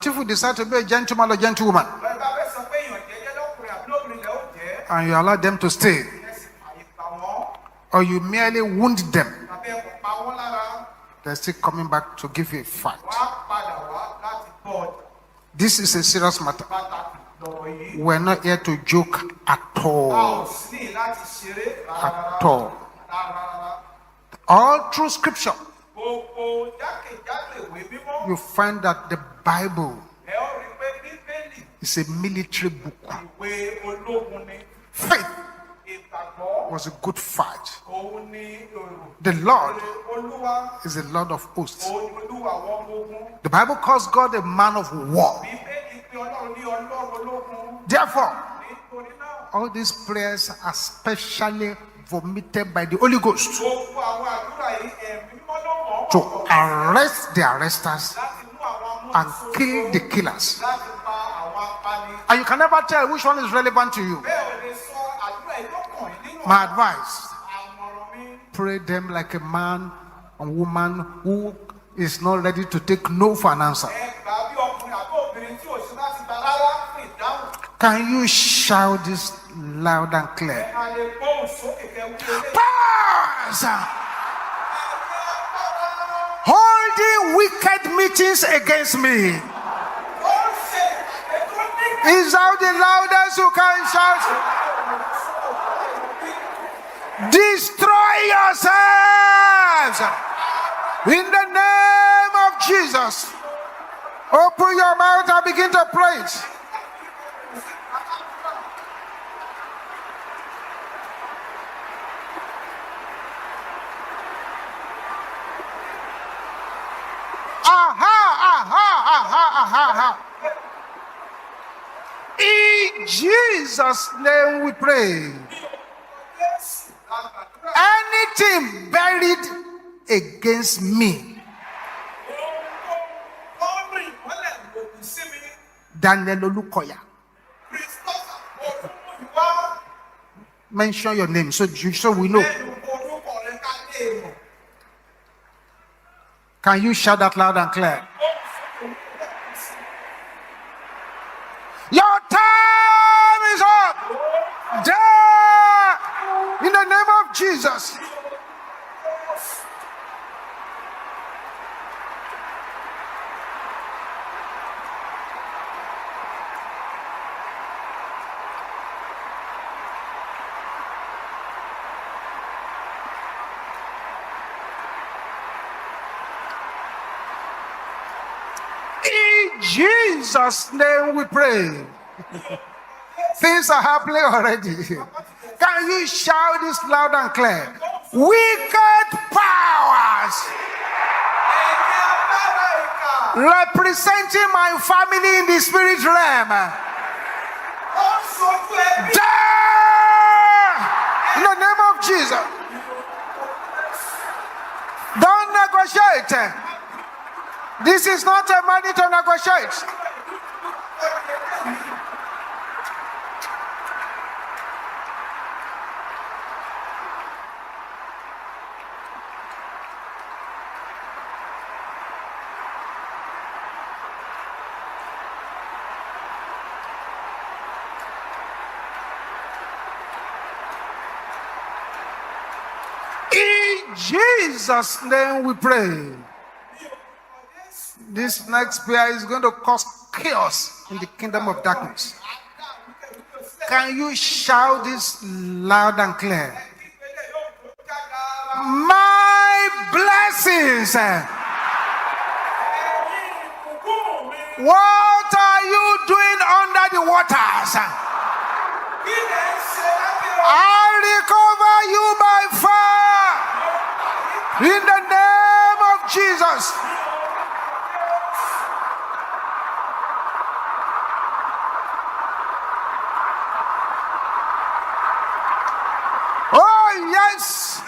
If you decide to be a gentleman or gentlewoman, and you allow them to stay, or you merely wound them, they're still coming back to give you a fight. This is a serious matter. We're not here to joke at all. At all. All through scripture, you find that the Bible is a military book. Faith was a good fight. The Lord is the Lord of hosts. The Bible calls God a man of war. Therefore, all these prayers are specially vomited by the Holy Ghost to arrest the arresters and kill the killers. And you can never tell which one is relevant to you. My advice, pray them like a man and woman who is not ready to take no for an answer. Can you shout this loud and clear? Powers holding wicked meetings against me. Is that the loudest you can shout? Destroy yourselves in the name of Jesus. Open your mouth and begin to pray it. In Jesus' name we pray. Anything buried against me, DR Olukoya, mention your name so we know. Can you shout that loud and clear? Your time is up. In the name of Jesus. In Jesus' name we pray. Things are happening already. Can you shout this loud and clear? Wicked powers representing my family in the spirit realm, in the name of Jesus. Don't negotiate. This is not a money to negotiate. In Jesus' name we pray. This next prayer is going to cause chaos in the kingdom of darkness. Can you shout this loud and clear? My blessings. What are you doing under the waters? I recover you by fire in the name of Jesus. Oh, yes.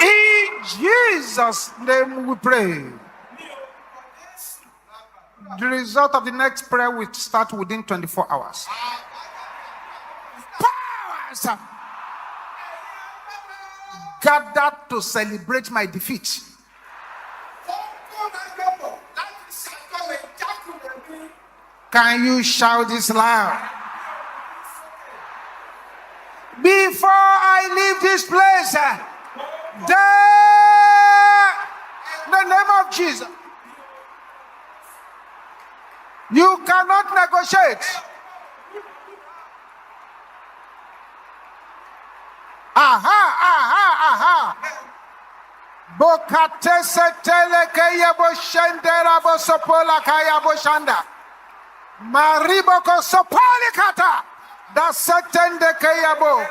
In Jesus' name we pray. The result of the next prayer will start within 24 hours. Powers gathered to celebrate my defeat. Can you shout this loud? Before I leave this place, in the name of Jesus, you cannot negotiate. Aha. Bokate setele kaya boshendera bosopola kaya boshanda. Mariboko sopolikata. Da setende kaya bo.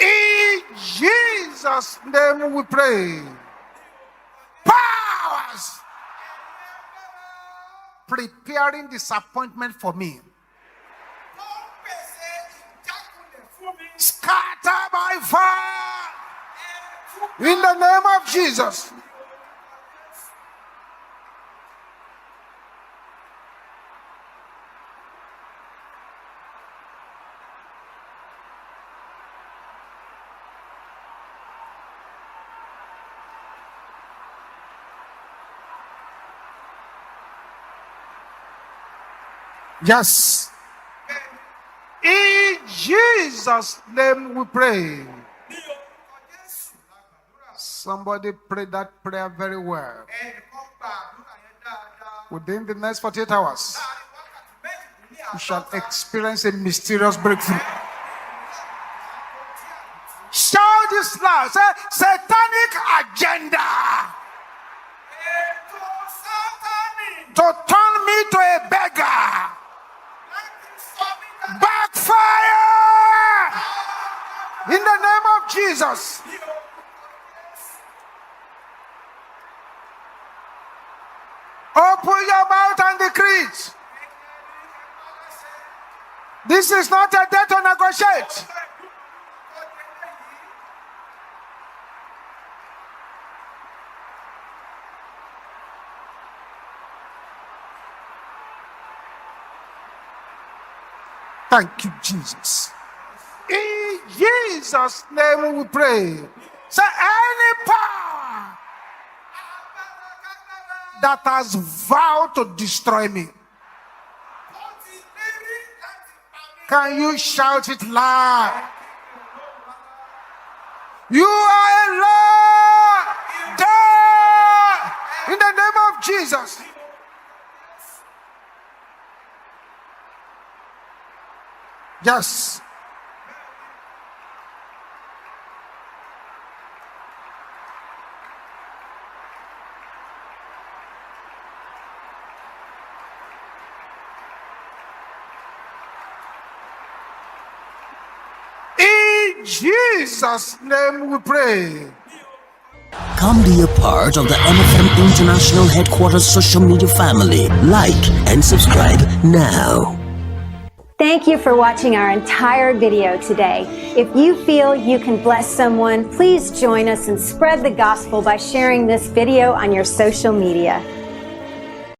In Jesus' name we pray. Powers preparing disappointment for me, scatter by fire in the name of Jesus. Yes. In Jesus' name we pray. Somebody pray that prayer very well. Within the next 48 hours, you shall experience a mysterious breakthrough. Shout this loud. Say, satanic agenda to turn me to a beggar. Backfire in the name of Jesus. Open your mouth and decree it. This is not a day to negotiate. Thank you, Jesus. In Jesus' name we pray. Say, any power that has vowed to destroy me, can you shout it loud? You are a Lord dead in the name of Jesus. Yes. In Jesus' name we pray. Come be a part of the MFM International Headquarters social media family. Like and subscribe now. Thank you for watching our entire video today. If you feel you can bless someone, please join us and spread the gospel by sharing this video on your social media.